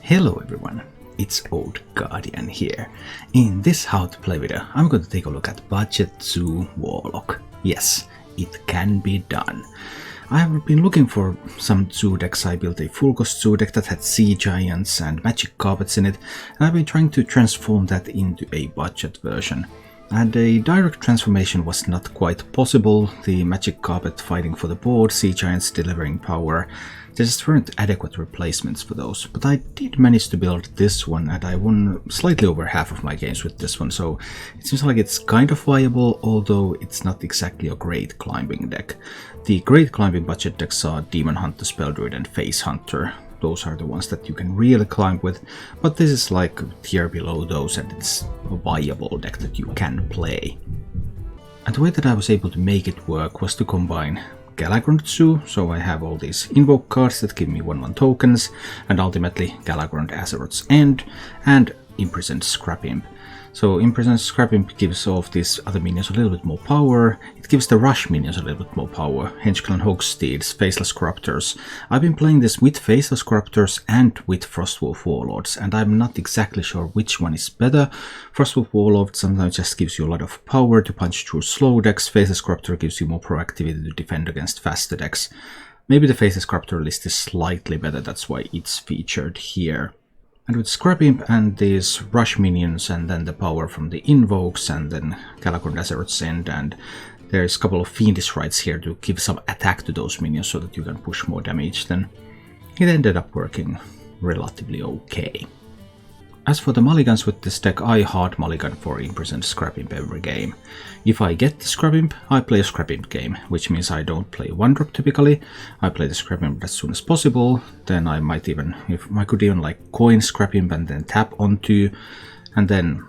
Hello everyone, it's Old Guardian here. In this how to play video, I'm going to take a look at Budget Zoo Warlock. Yes, it can be done. I have been looking for some zoo decks. I built a full cost zoo deck that had sea giants and magic carpets in it, and I've been trying to transform that into a budget version. And a direct transformation was not quite possible. The magic carpet fighting for the board, sea giants delivering power. There just weren't adequate replacements for those, but I did manage to build this one, and I won slightly over half of my games with this one, so it seems like it's kind of viable, although it's not exactly a great climbing deck. The great climbing budget decks are Demon Hunter, Spell Druid and Face Hunter. Those are the ones that you can really climb with, but this is like a tier below those, and it's a viable deck that you can play. And the way that I was able to make it work was to combine Galakrond Zoo, so I have all these invoke cards that give me 1/1 tokens, and ultimately Galakrond Azeroth's End and Imprisoned Scrap Imp. So Imprisoned Scrap Imp gives all of these other minions a little bit more power, it gives the rush minions a little bit more power, Henchclan Hogsteeds, Faceless Corruptors. I've been playing this with Faceless Corruptors and with Frostwolf Warlords, and I'm not exactly sure which one is better. Frostwolf Warlord sometimes just gives you a lot of power to punch through slow decks, Faceless Corruptor gives you more proactivity to defend against faster decks. Maybe the Faceless Corruptor list is slightly better, that's why it's featured here. And with Scrap Imp and these rush minions, and then the power from the invokes, and then Galakrond Azeroth's End, and there's a couple of Fiendish Rites here to give some attack to those minions so that you can push more damage, then it ended up working relatively okay. As for the mulligans with this deck, I hard mulligan for Imprisoned Scrap Imp every game. If I get the Scrap Imp, I play a Scrap Imp game, which means I don't play 1-drop typically. I play the Scrap Imp as soon as possible, then I might even, I could even like coin Scrap Imp and then tap onto, and then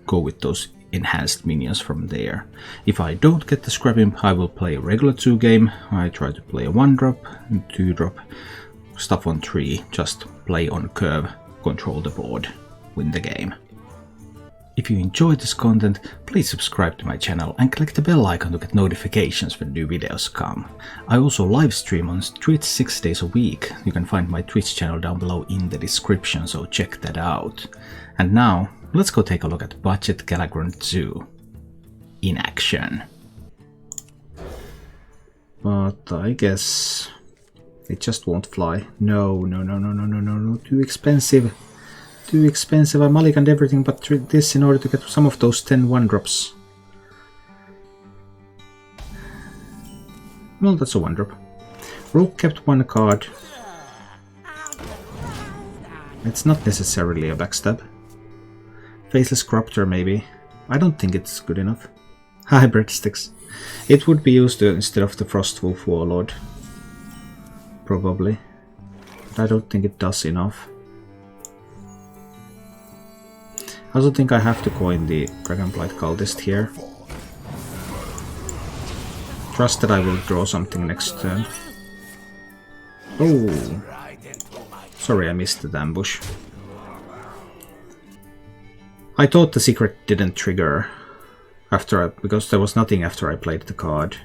go with those enhanced minions from there. If I don't get the Scrap Imp, I will play a regular 2 game. I try to play a 1-drop, 2-drop, stuff on 3, just play on curve. Control the board, win the game. If you enjoyed this content, please subscribe to my channel and click the bell icon to get notifications when new videos come. I also live stream on Twitch 6 days a week. You can find my Twitch channel down below in the description, so check that out. And now, let's go take a look at Budget Galakrond Zoo in action. But I guess it just won't fly. No, too expensive. Too expensive. I mulliganed everything but this in order to get some of those 10 1-drops. Well, that's a 1-drop. Rogue kept 1 card. It's not necessarily a backstab. Faceless Corruptor maybe. I don't think it's good enough. Hybrid Sticks. It would be used instead of the Frostwolf Warlord. Probably. But I don't think it does enough. I also think I have to coin the Dragonblight Cultist here. Trust that I will draw something next turn. Oh! Sorry, I missed the ambush. I thought the secret didn't trigger because there was nothing after I played the card.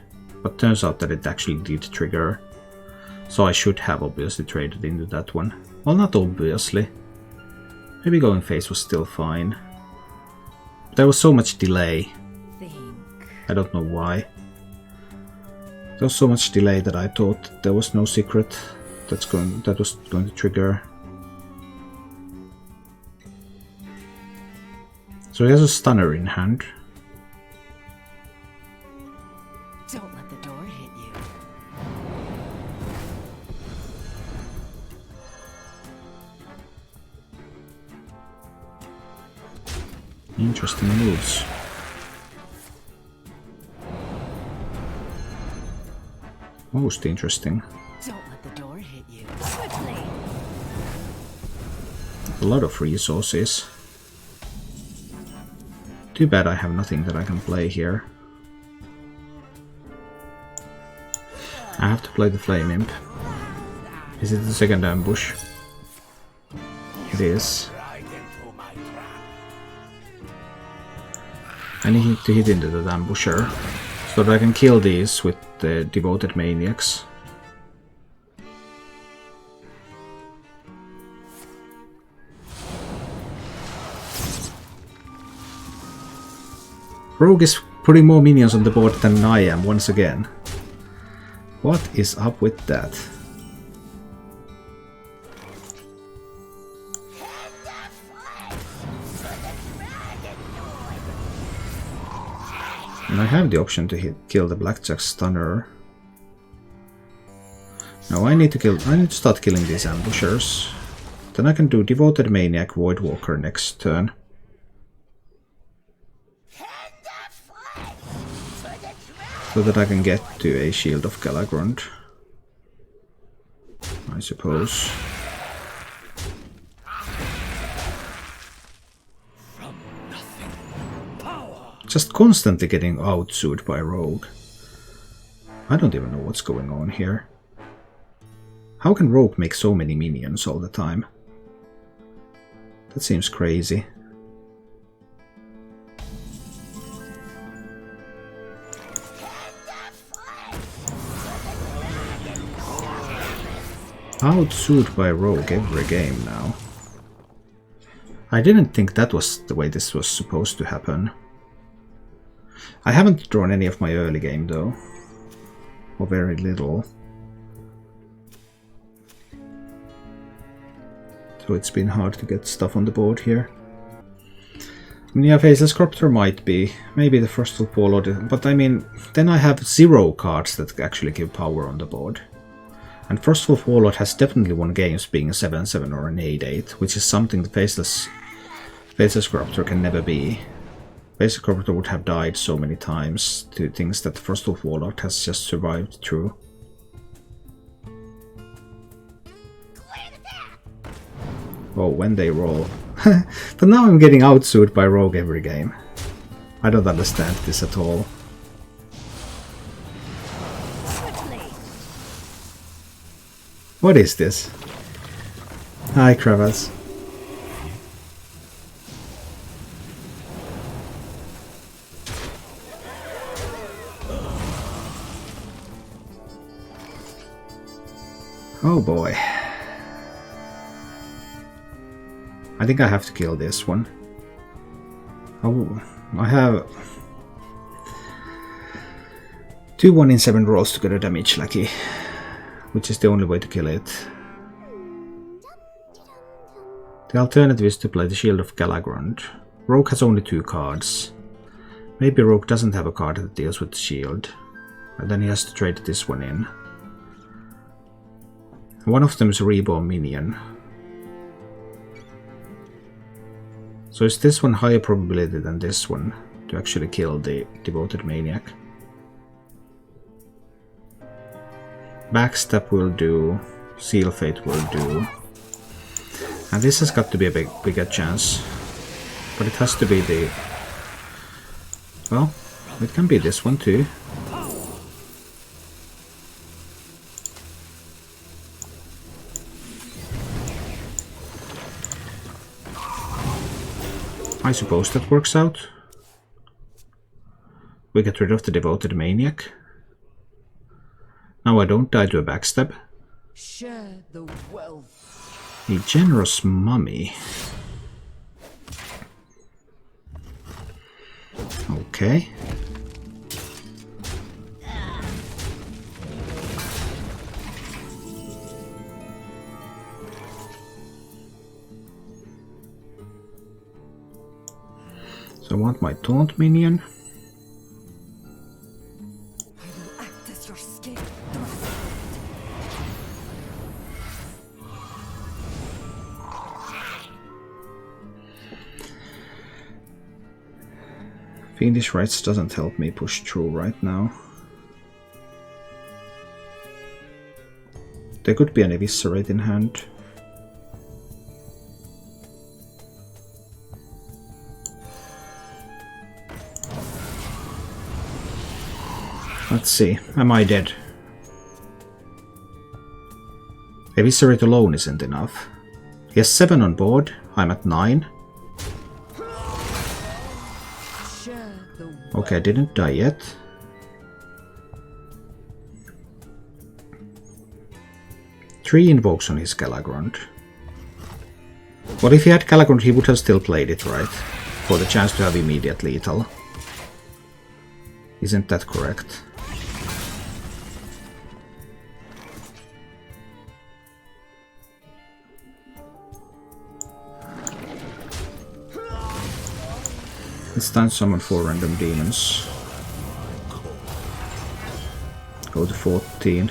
But turns out that it actually did trigger. So I should have obviously traded into that one. Well, not obviously. Maybe going face was still fine. There was so much delay. I don't know why. There was so much delay that I thought there was no secret that was going to trigger. So he has a stunner in hand. Don't let the door hit you. Interesting moves. Most interesting. Don't let the door hit you. Quickly. A lot of resources. Too bad I have nothing that I can play here. I have to play the Flame Imp. Is it the second ambush? It is. I need to hit into the ambusher so that I can kill these with the Devoted Maniacs. Rogue is putting more minions on the board than I am once again. What is up with that? And I have the option to kill the Blackjack Stunner. Now I need to start killing these ambushers. Then I can do Devoted Maniac Voidwalker next turn. So that I can get to a Shield of Galakrond, I suppose. Just constantly getting outsued by Rogue. I don't even know what's going on here. How can Rogue make so many minions all the time? That seems crazy. Outsued by Rogue every game now. I didn't think that was the way this was supposed to happen. I haven't drawn any of my early game though. Or very little. So it's been hard to get stuff on the board here. I mean, yeah, Faceless Corruptor might be. Maybe the First of Warlord. But I mean, then I have 0 cards that actually give power on the board. And First of Warlord has definitely won games being a 7-7 or an 8-8, which is something the Faceless Corruptor can never be. Faceless Corruptor would have died so many times to things that the First of Warlord has just survived through. Oh, when they roll. But now I'm getting outsued by Rogue every game. I don't understand this at all. What is this? Hi, Kravas. Oh boy. I think I have to kill this one. Oh, I have 2 1 in 7 rolls to get a damage lucky, which is the only way to kill it. The alternative is to play the Shield of Galakrond. Rogue has only 2 cards. Maybe Rogue doesn't have a card that deals with the shield, and then he has to trade this one in. One of them is a Reborn minion. So is this one higher probability than this one to actually kill the Devoted Maniac? Backstab will do, Seal Fate will do. And this has got to be a bigger chance. But it has to be the... Well, it can be this one too. I suppose that works out. We get rid of the Devoted Maniac. Now I don't die to a backstab. Share the wealth. A Generous Mummy. Okay. So I want my Taunt minion. I will act as your scapegoat. Fiendish Rites doesn't help me push through right now. There could be an Eviscerate in hand. Let's see, am I dead? Eviscerate alone isn't enough. He has 7 on board, I'm at 9. Okay, I didn't die yet. Three invokes on his Galakrond. What if he had Galakrond, he would have still played it, right? For the chance to have immediate lethal. Isn't that correct? It's time to summon 4 random demons. Go to 14.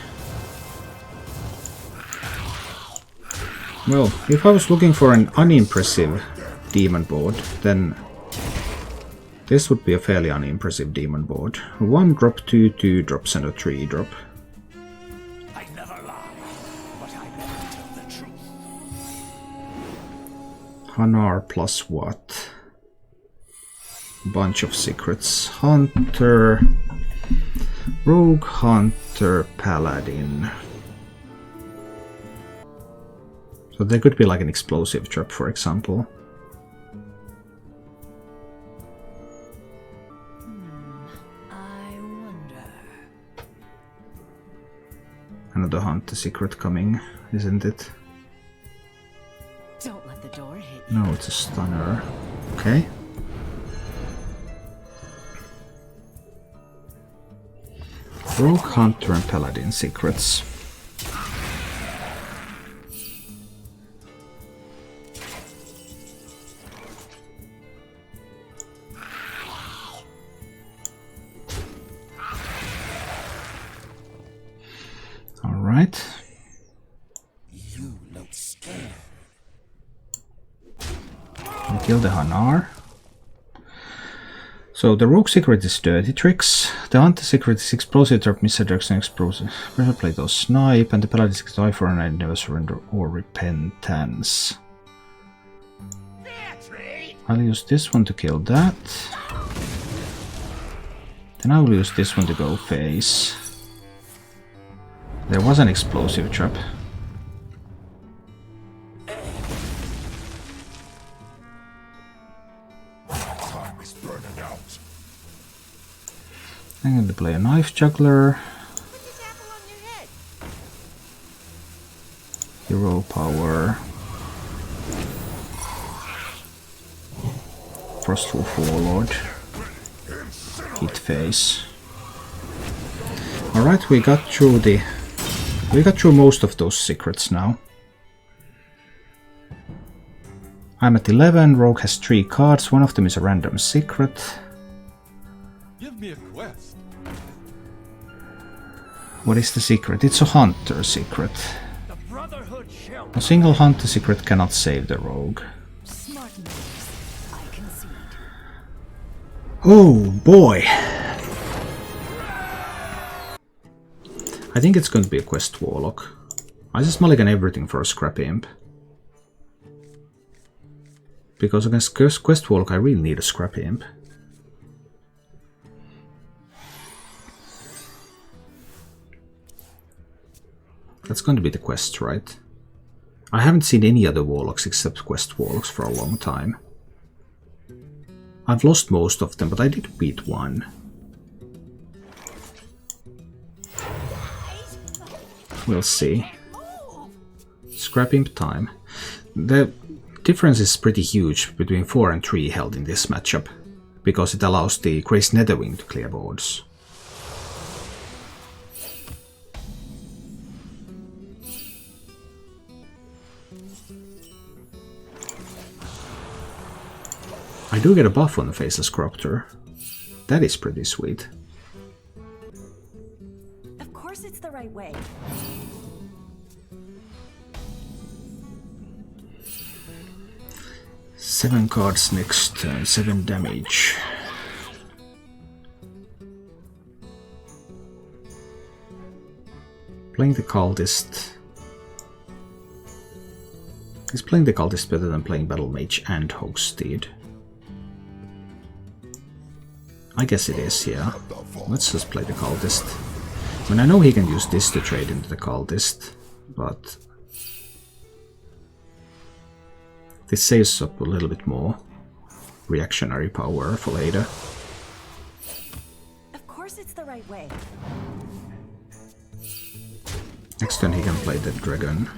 Well, if I was looking for an unimpressive demon board, then this would be a fairly unimpressive demon board. 1 drop, 2 2 drops, and a 3 drop. I never lie, but I never tell the truth. Hanar plus what? Bunch of secrets. Hunter, Rogue, Hunter, Paladin. So there could be like an explosive trap, for example. I wonder. Another Hunter secret coming, isn't it? Don't let the door hit you. No, it's a stunner. Okay. Rogue, Hunter, and Paladin secrets. Alright. You look scared. We kill the Hanar. So the Rogue secret is Dirty Tricks, the Hunter secret is Explosive Trap, Misdirection, Explosive, Pressure Plate or Snipe, and the Paladin secret is Eye for an Eye, Never Surrender or Repentance. I'll use this one to kill that. Then I will use this one to go face. There was an Explosive Trap. I'm going to play a Knife Juggler. Hero Power. Frostwolf Warlord. Hit Face. Alright, we got through most of those secrets now. I'm at 11, Rogue has 3 cards, one of them is a random secret. Give me a quest. What is the secret? It's a Hunter secret. The Brotherhood shall. A single Hunter secret cannot save the Rogue. Smart moves. I concede. Oh boy! I think it's going to be a Quest Warlock. I just mulligan everything for a Scrap Imp. Because against Quest Warlock I really need a Scrap Imp. That's going to be the quest, right? I haven't seen any other Warlocks except Quest Warlocks for a long time. I've lost most of them, but I did beat one. We'll see. Scrap Imp time. The difference is pretty huge between 4 and 3 held in this matchup, because it allows the Crazed Netherwing to clear boards. I do get a buff on the Faceless Corruptor. That is pretty sweet. Of course it's the right way. Seven cards next turn, 7 damage. Playing the Cultist. Is playing the Cultist better than playing Battle Mage and Hogsteed? I guess it is, yeah. Let's just play the Cultist. I mean, I know he can use this to trade into the Cultist, but this saves up a little bit more reactionary power for later. Of course it's the right way. Next turn he can play the Dragon.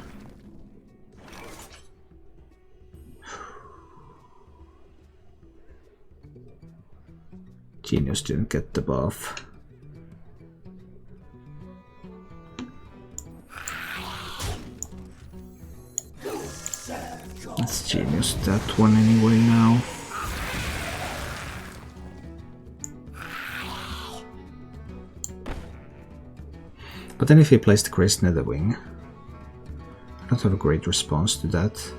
Genius didn't get the buff. Let's Genius that one anyway now. But then if he plays the Crazed Netherwing, I don't have a great response to that.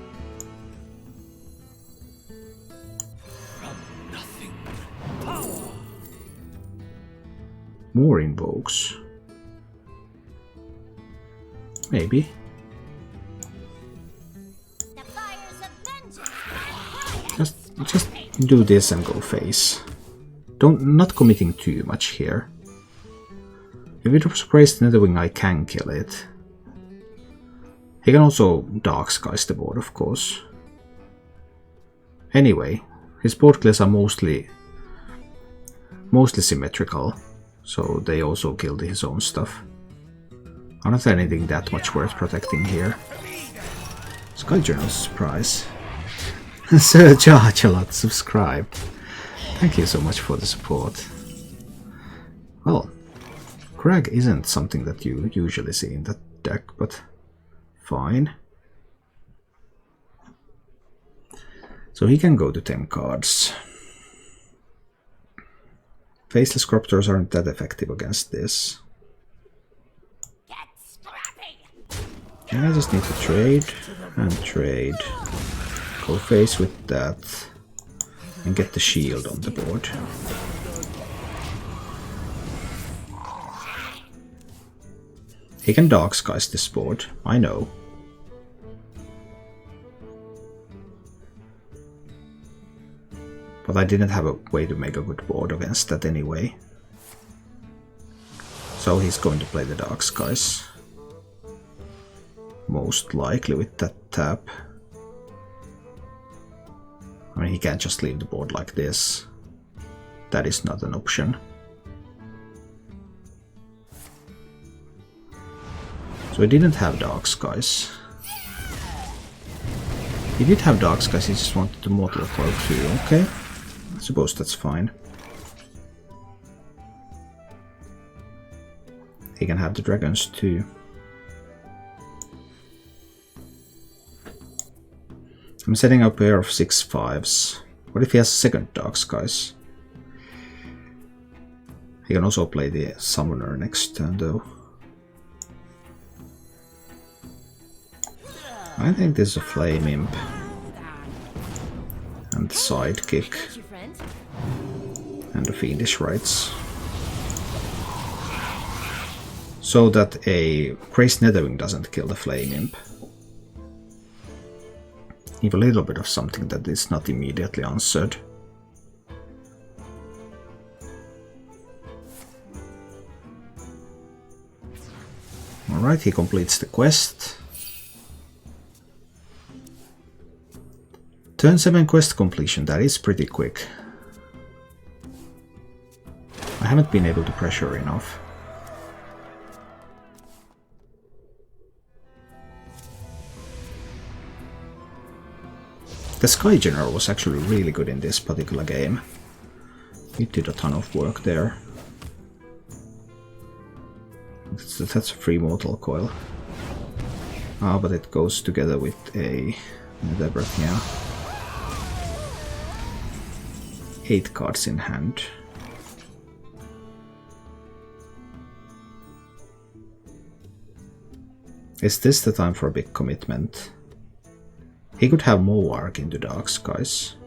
More invokes. Maybe. Just do this and go face. Not committing too much here. If it was Crazed Netherwing, I can kill it. He can also Dark Skies the board, of course. Anyway, his board clears are mostly symmetrical, so they also killed his own stuff. I don't have anything that much worth protecting here. Sky Journal surprise. Sir Jarjalot subscribed. Thank you so much for the support. Well, Crag isn't something that you usually see in that deck, but fine. So he can go to 10 cards. Faceless Corruptors aren't that effective against this. And I just need to trade and trade. Go face with that and get the shield on the board. He can Dark Skies this board, I know. But I didn't have a way to make a good board against that anyway. So he's going to play the Dark Skies. Most likely with that tap. I mean, he can't just leave the board like this. That is not an option. So he didn't have Dark Skies. He did have Dark Skies, he just wanted to Mortal Coil too, okay. I suppose that's fine. He can have the dragons too. I'm setting up a pair of 6/5s. What if he has a second Dark Skies? He can also play the Summoner next turn though. I think this is a Flame Imp. And the Sidekick. And the Fiendish Rites. So that a Crazed Netherwing doesn't kill the Flame Imp. Give a little bit of something that is not immediately answered. Alright, he completes the quest. Turn 7 quest completion, that is pretty quick. I haven't been able to pressure enough. The Sky General was actually really good in this particular game. It did a ton of work there. That's a free Mortal Coil. Ah, but it goes together with a Netherbreath, yeah. 8 cards in hand. Is this the time for a big commitment? He could have Moarg into Dark Skies.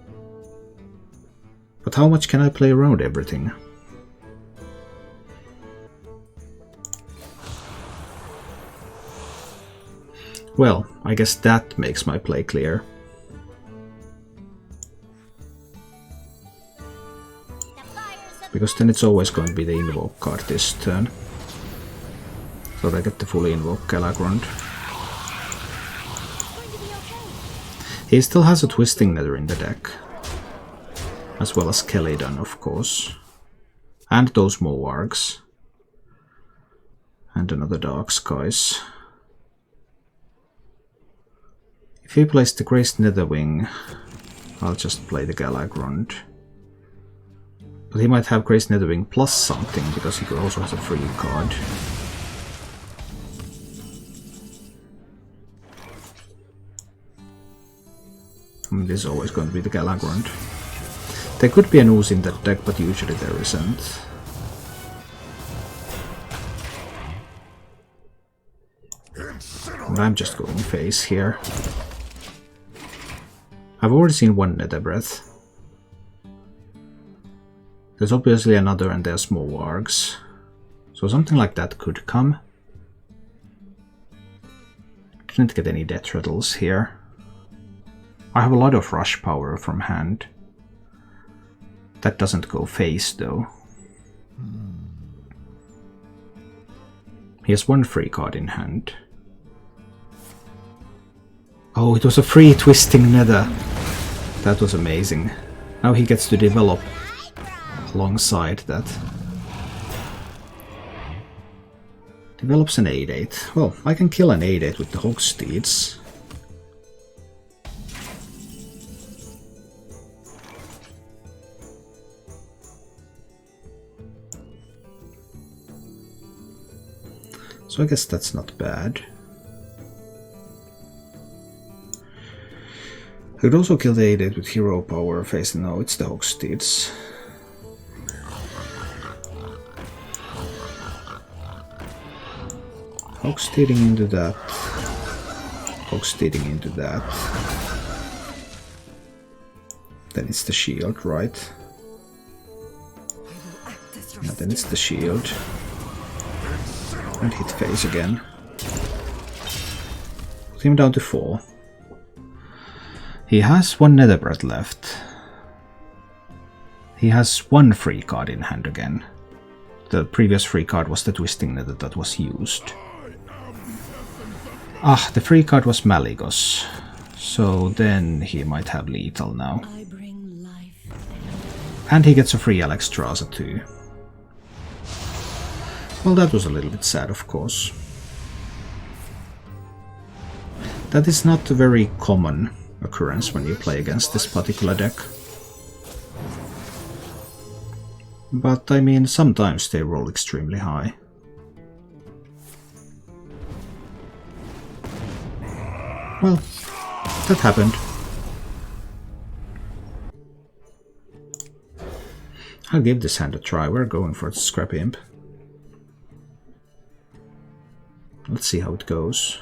But how much can I play around everything? Well, I guess that makes my play clear. Because then it's always going to be the Invoke card this turn. So I get the fully Invoke Galakrond. He still has a Twisting Nether in the deck. As well as Kellydan, of course. And those Moargs. And another Dark Skies. If he plays the Crazed Netherwing, I'll just play the Galakrond. But he might have Crazy Netherwing plus something, because he also has a free card. This is always going to be the Galakrond. There could be an ooze in that deck, but usually there isn't. And I'm just going face here. I've already seen one Nether Breath. There's obviously another, and there's more wargs. So something like that could come. Didn't get any death rattles here. I have a lot of rush power from hand. That doesn't go face though. He has one free card in hand. Oh, it was a free Twisting Nether. That was amazing. Now he gets to develop alongside that. Develops an 8/8. Well, I can kill an 8/8 with the Hogsteeds. So I guess that's not bad. I could also kill the 8/8 with hero power face. No, it's the Hogsteeds. Hogsteeding into that. Hogsteeding into that. Then it's the shield, right? Yeah, then it's the shield. And hit face again. Put him down to 4. He has one Nether Breath left. He has one free card in hand again. The previous free card was the Twisting Nether that was used. Ah, the free card was Malygos. So then he might have lethal now. And he gets a free Alexstrasza too. Well, that was a little bit sad, of course. That is not a very common occurrence when you play against this particular deck. But I mean, sometimes they roll extremely high. Well, that happened. I'll give this hand a try. We're going for the Scrappy Imp. Let's see how it goes.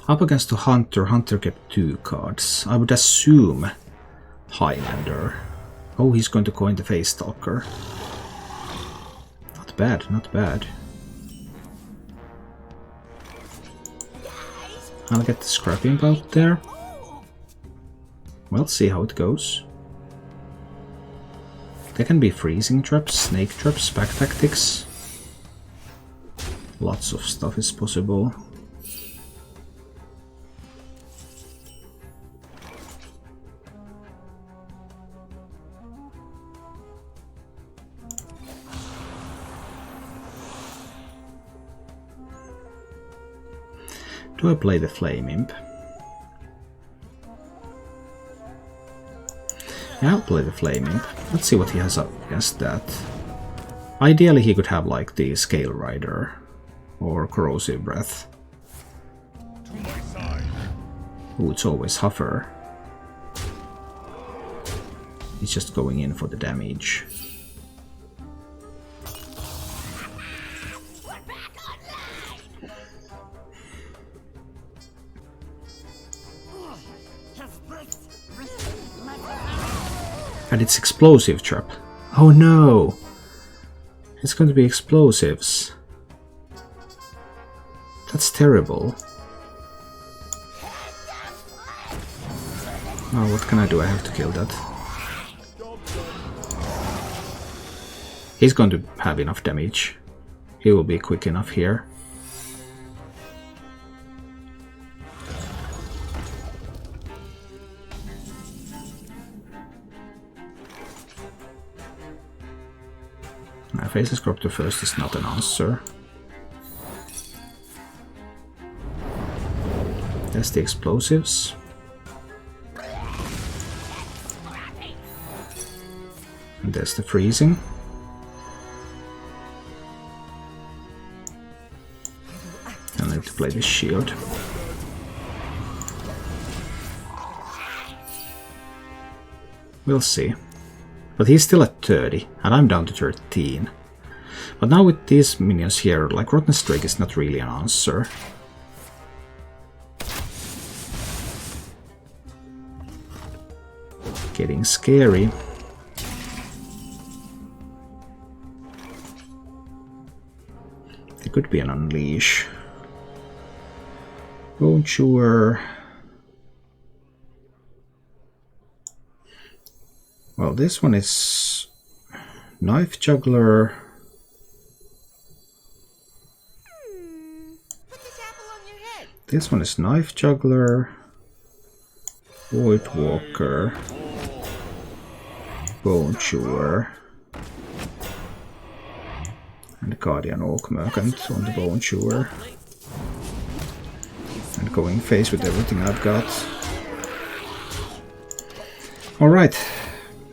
Up against the Hunter. Hunter kept 2 cards. I would assume Highlander. Oh, he's going to coin the Face Stalker. Not bad, not bad. I'll get the Scrappy Imp out there. We'll see how it goes. There can be freezing traps, snake traps, back tactics. Lots of stuff is possible. Do I play the Flame Imp? Yeah, I'll play the Flame Imp. Let's see what he has up against that. Ideally he could have like the Scale Rider or Corrosive Breath. Ooh, it's always Huffer. He's just going in for the damage. And it's Explosive Trap. Oh no! It's going to be explosives. That's terrible. Oh, what can I do? I have to kill that. He's going to have enough damage. He will be quick enough here. Faceless Corruptor first is not an answer. There's the explosives. there's the freezing. I need to play this shield. We'll see. But he's still at 30, and I'm down to 13. But now with these minions here, like Rotten Streak is not really an answer. Getting scary. It could be an Unleash. Bone Chewer. Well, this one is Knife Juggler. Put this apple on your head. This one is Knife Juggler, Void Walker, Bone Chewer, and Guardian Oak Merchant on the Bone Chewer. And going face with everything I've got. Alright.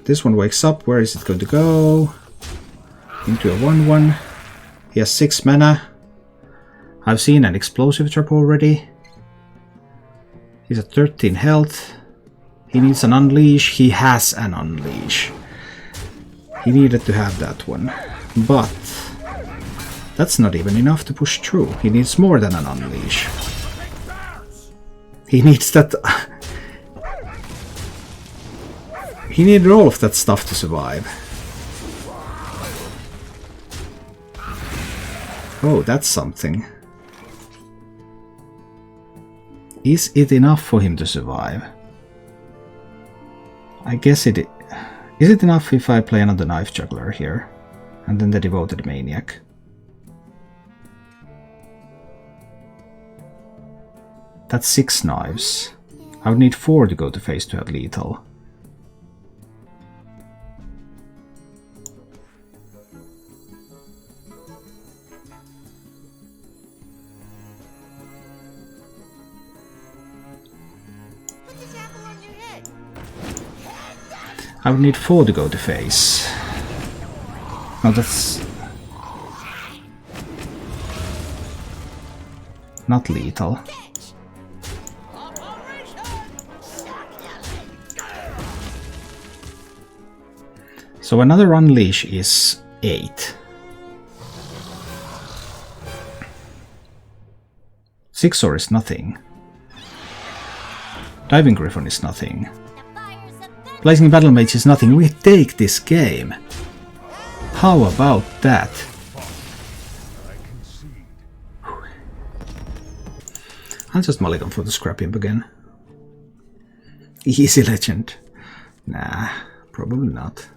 This one wakes up. Where is it going to go? Into a 1/1. He has 6 mana. I've seen an explosive trap already. He's at 13 health. He needs an Unleash. He has an Unleash. He needed to have that one. But that's not even enough to push through. He needs more than an Unleash. He needs that... He needed all of that stuff to survive. Oh, that's something. Is it enough for him to survive? I guess it is. Is it enough if I play another Knife Juggler here? And then the Devoted Maniac? That's 6 knives. I would need 4 to go to face to have lethal. I would need 4 to go to face. No, that's... not lethal. So another Unleash is 8. 6-or is nothing. Diving Griffon is nothing. Blazing Battle Mage is nothing. We take this game. How about that? I'll just mulligan for the Scrap Imp again. Easy Legend. Nah, probably not.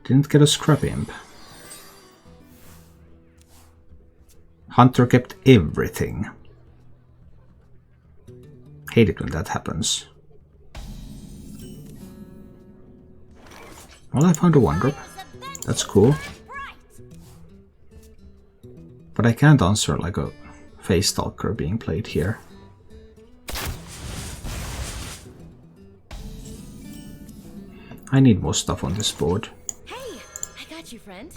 Didn't get a Scrap Imp. Hunter kept everything. Hate it when that happens. Well, I found a 1-drop. That's cool. But I can't answer like a Face Stalker being played here. I need more stuff on this board. Hey, I got you, friend.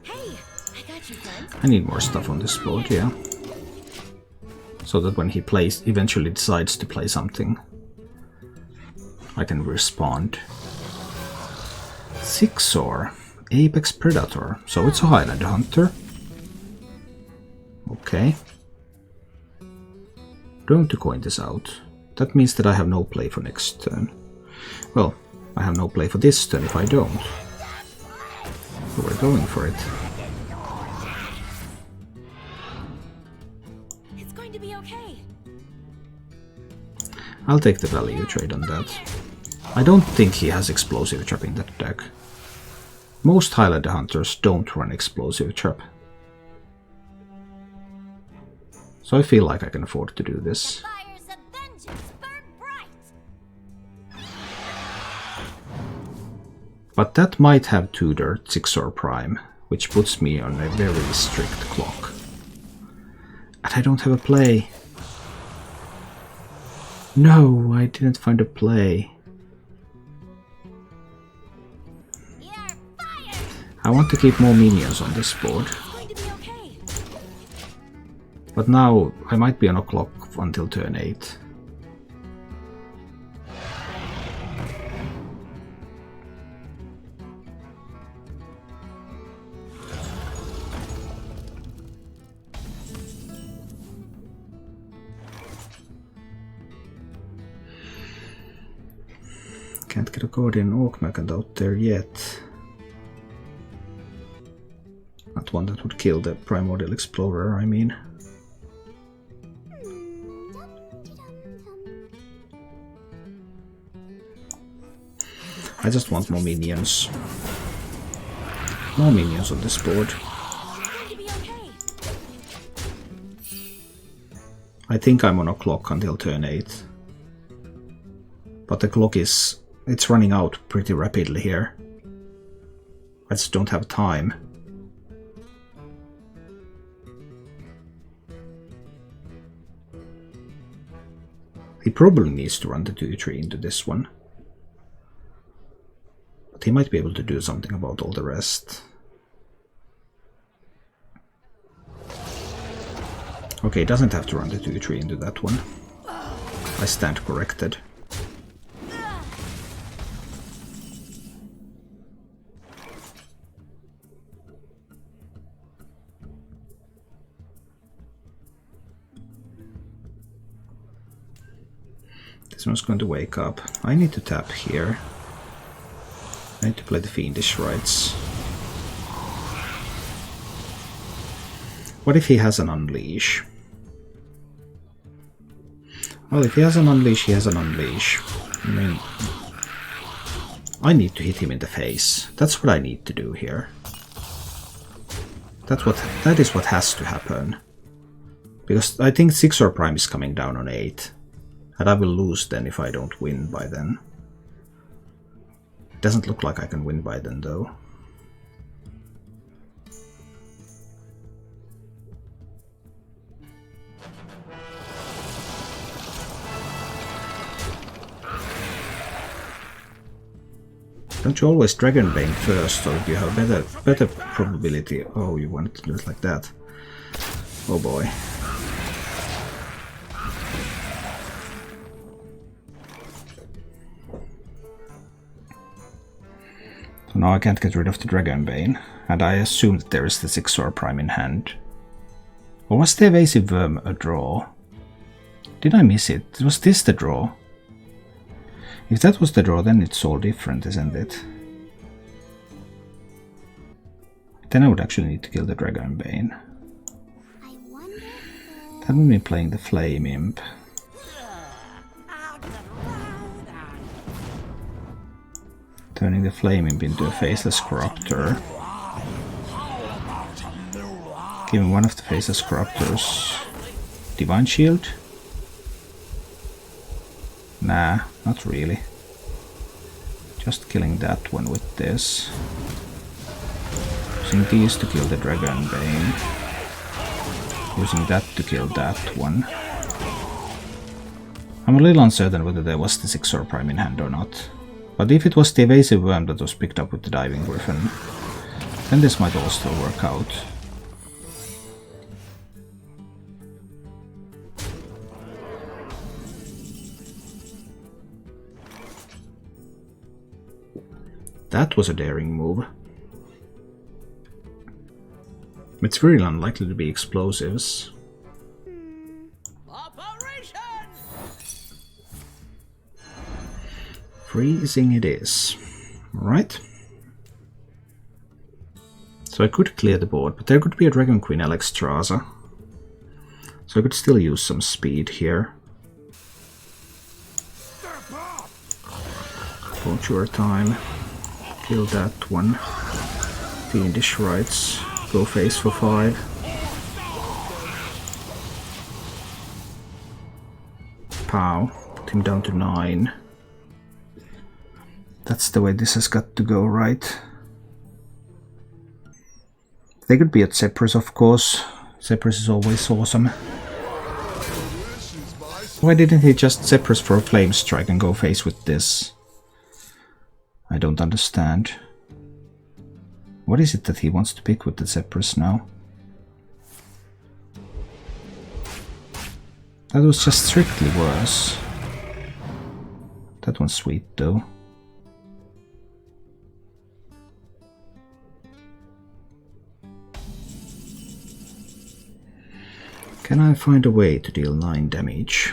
Hey, I got you, friend. I need more stuff on this board, yeah. So that when he eventually decides to play something, I can respond. 6-or, Apex Predator, so it's a Highlander Hunter. Okay. Going to coin this out. That means that I have no play for next turn. Well, I have no play for this turn if I don't. So we're going for it. It's going to be okay. I'll take the value trade on that. I don't think he has Explosive Trap in that deck. Most Highlander Hunters don't run Explosive Trap. So I feel like I can afford to do this. Fires of vengeance burn bright. But that might have tutored 6-or Prime, which puts me on a very strict clock. And I don't have a play. No, I didn't find a play. You're fired. I want to keep more minions on this board. It's going to be okay. But now I might be on a clock until turn 8. Can't get a Guardian Orc Maggot out there yet. Not one that would kill the Primordial Explorer, I mean. I just want more minions. More minions on this board. It's going to be okay. I think I'm on a clock until turn 8. But the clock is... it's running out pretty rapidly here. I just don't have time. He probably needs to run the 2-3 into this one. But he might be able to do something about all the rest. Okay, he doesn't have to run the 2-3 into that one. I stand corrected. This one's going to wake up. I need to tap here. I need to play the Fiendish Rites. What if he has an Unleash? Well, if he has an Unleash, he has an Unleash. I mean, I need to hit him in the face. That's what I need to do here. That is what has to happen. Because I think Sixor Prime is coming down on 8. And I will lose then if I don't win by then. It doesn't look like I can win by then though. Don't you always Dragonbane first, or do you have better probability? Oh, you wanted to do it like that. Oh boy. So now I can't get rid of the Dragonbane, and I assume that there is the Sixor Prime in hand. Or was the Evasive Worm a draw? Did I miss it? Was this the draw? If that was the draw, then it's all different, isn't it? Then I would actually need to kill the Dragonbane. That would mean playing the Flame Imp. Turning the Flame Imp into a Faceless Corruptor. Giving one of the Faceless Corruptors Divine Shield? Nah, not really. Just killing that one with this. Using these to kill the Dragonbane. Using that to kill that one. I'm a little uncertain whether there was the Sixor Prime in hand or not. But if it was the Evasive Worm that was picked up with the Diving Griffin, then this might all still work out. That was a daring move. It's really unlikely to be explosives. Operation! Freezing it is. Alright. So I could clear the board, but there could be a Dragon Queen Alexstrasza. So I could still use some speed here. Vulture time. Kill that one. Fiendish Rites. Go face for 5. Pow. Put him down to 9. That's the way this has got to go, right? They could be at Zephyrus, of course. Zephyrus is always awesome. Why didn't he just Zephyrus for a Flame Strike and go face with this? I don't understand. What is it that he wants to pick with the Zephyrus now? That was just strictly worse. That one's sweet though. Can I find a way to deal 9 damage?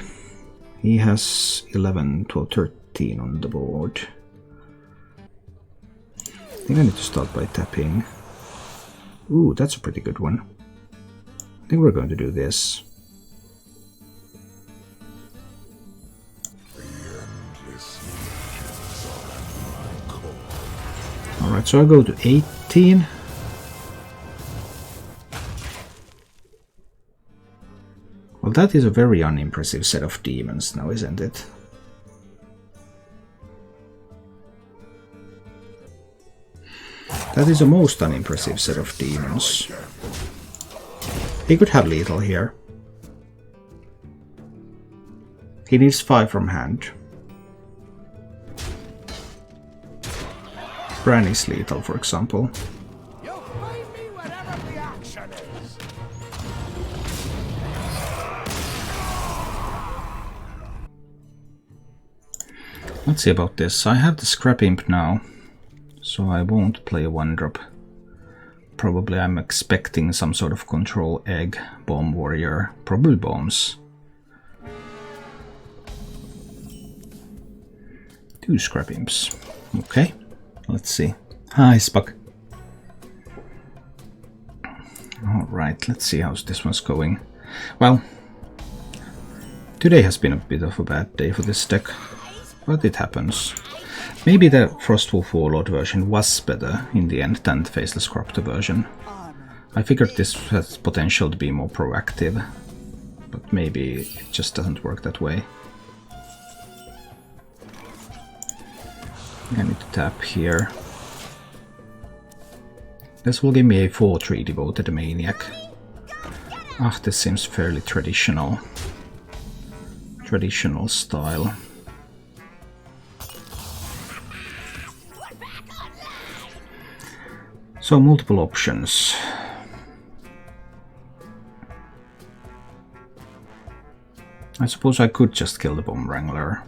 He has 11, 12, 13 on the board. I think I need to start by tapping. Ooh, that's a pretty good one. I think we're going to do this. Alright, so I go to 18. Well, that is a very unimpressive set of demons now, isn't it? That is a most unimpressive set of demons. He could have lethal here. He needs 5 from hand. Bran is lethal, for example. You'll find me wherever the action is. Let's see about this. I have the Scrap Imp now, so I won't play a 1-drop. Probably I'm expecting some sort of control egg, bomb warrior, probably bombs. 2 Scrap Imps. Okay, let's see. Hi, Spuck. Alright, let's see how this one's going. Well, today has been a bit of a bad day for this deck, but it happens. Maybe the Frostwolf Warlord version was better in the end than the Faceless Corruptor version. I figured this has potential to be more proactive, but maybe it just doesn't work that way. I need to tap here. This will give me a 4-3 Devoted Maniac. Ah, this seems fairly traditional. Traditional style. So, multiple options. I suppose I could just kill the Bomb Wrangler.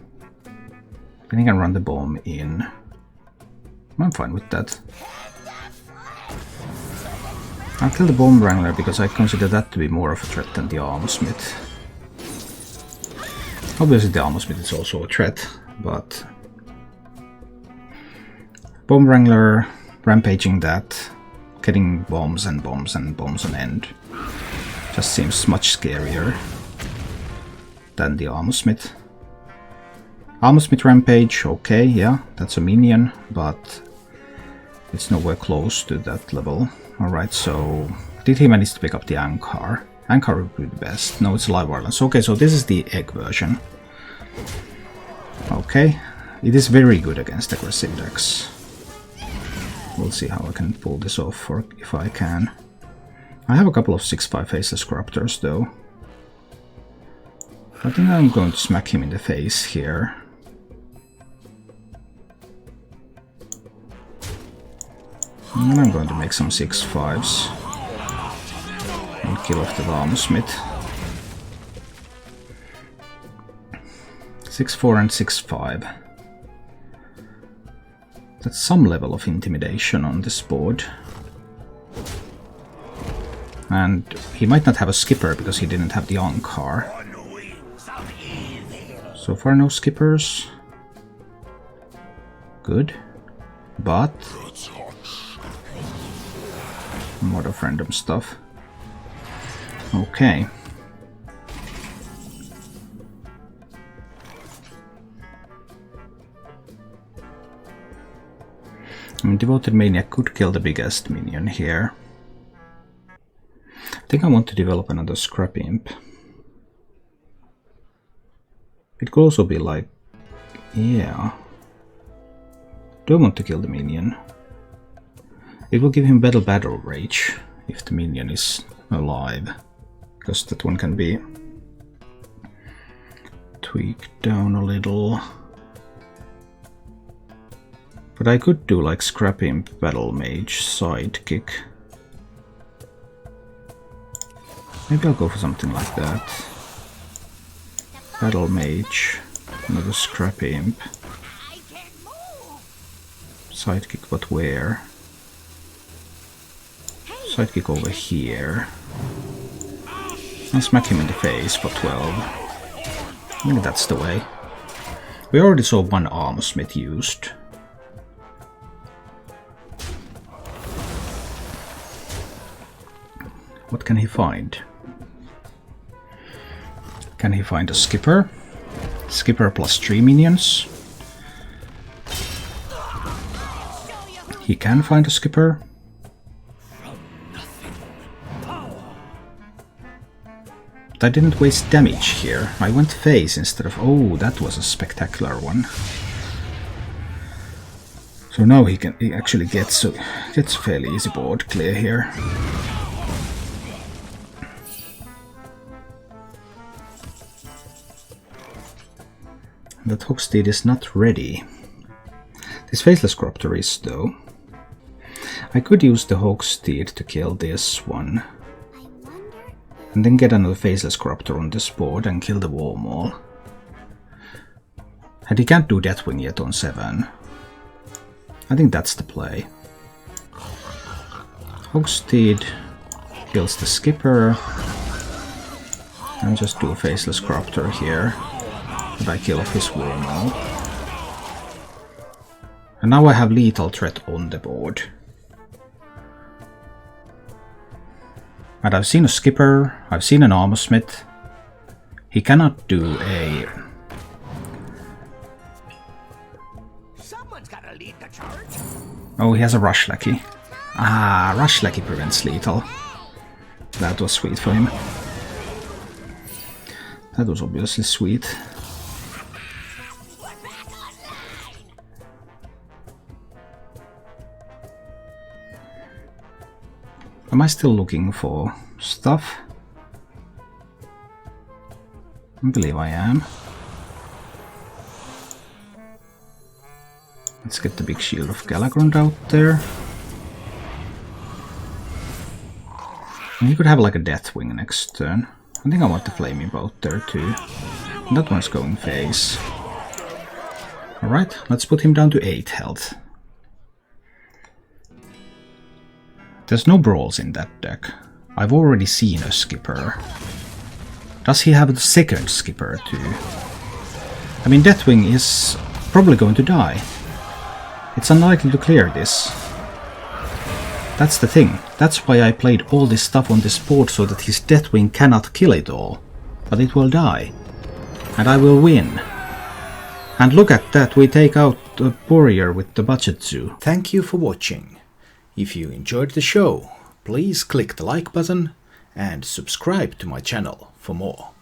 Then I can run the bomb in. I'm fine with that. I'll kill the Bomb Wrangler because I consider that to be more of a threat than the Armor Smith. Obviously the Armor Smith is also a threat, but Bomb Wrangler, rampaging that, getting bombs and bombs and bombs on end, just seems much scarier than the Armor Smith. Armor Smith Rampage, okay, yeah, that's a minion, but it's nowhere close to that level. Alright, so did he manage to pick up the Ankar? Ankar would be the best. No, it's Live Violence. Okay, so this is the egg version. Okay, it is very good against aggressive decks. We'll see how I can pull this off, or if I can. I have a couple of 6/5 Faceless Corruptors though. I think I'm going to smack him in the face here. And I'm going to make some 6/5s and kill off the Armor Smith. 6/4 and 6/5. That's some level of intimidation on this board. And he might not have a skipper because he didn't have the Ankar. So far no skippers. Good. But more of random stuff. Okay. I mean, Devoted Maniac could kill the biggest minion here. I think I want to develop another Scrap Imp. It could also be like... yeah. Do I want to kill the minion? It will give him Battle Rage if the minion is alive. Because that one can be tweak down a little. But I could do like Scrap Imp, Battle Mage, Sidekick. Maybe I'll go for something like that. Battle Mage, another Scrap Imp. Sidekick, but where? Sidekick over here. I'll smack him in the face for 12. I think that's the way. We already saw one Armor Smith used. What can he find? Can he find a Skipper? Skipper plus 3 minions. He can find a Skipper. But I didn't waste damage here. I went face instead of... Oh, that was a spectacular one. So now he actually gets a fairly easy board clear here. That Hogsteed is not ready. This Faceless Corruptor is, though. I could use the Hogsteed to kill this one. And then get another Faceless Corruptor on this board and kill the Wormhole. And he can't do Deathwing yet on 7. I think that's the play. Hogsteed kills the Skipper. And just do a Faceless Corruptor here. But I kill off his Wormhole. And now I have lethal threat on the board. And I've seen a Skipper, I've seen an Armor Smith. He cannot do a... Someone's gotta lead the charge. Oh, he has a Rush Lackey. Ah, Rush Lackey prevents lethal. That was sweet for him. That was obviously sweet. Am I still looking for stuff? I believe I am. Let's get the big shield of Galakrond out there. And he could have like a Deathwing next turn. I think I want the Flame Imp out there too. And that one's going face. Alright, let's put him down to 8 health. There's no brawls in that deck. I've already seen a Skipper. Does he have the second Skipper too? I mean, Deathwing is probably going to die. It's unlikely to clear this. That's the thing. That's why I played all this stuff on this board, so that his Deathwing cannot kill it all. But it will die. And I will win. And look at that, we take out the warrior with the budget zoo. Thank you for watching. If you enjoyed the show, please click the like button and subscribe to my channel for more.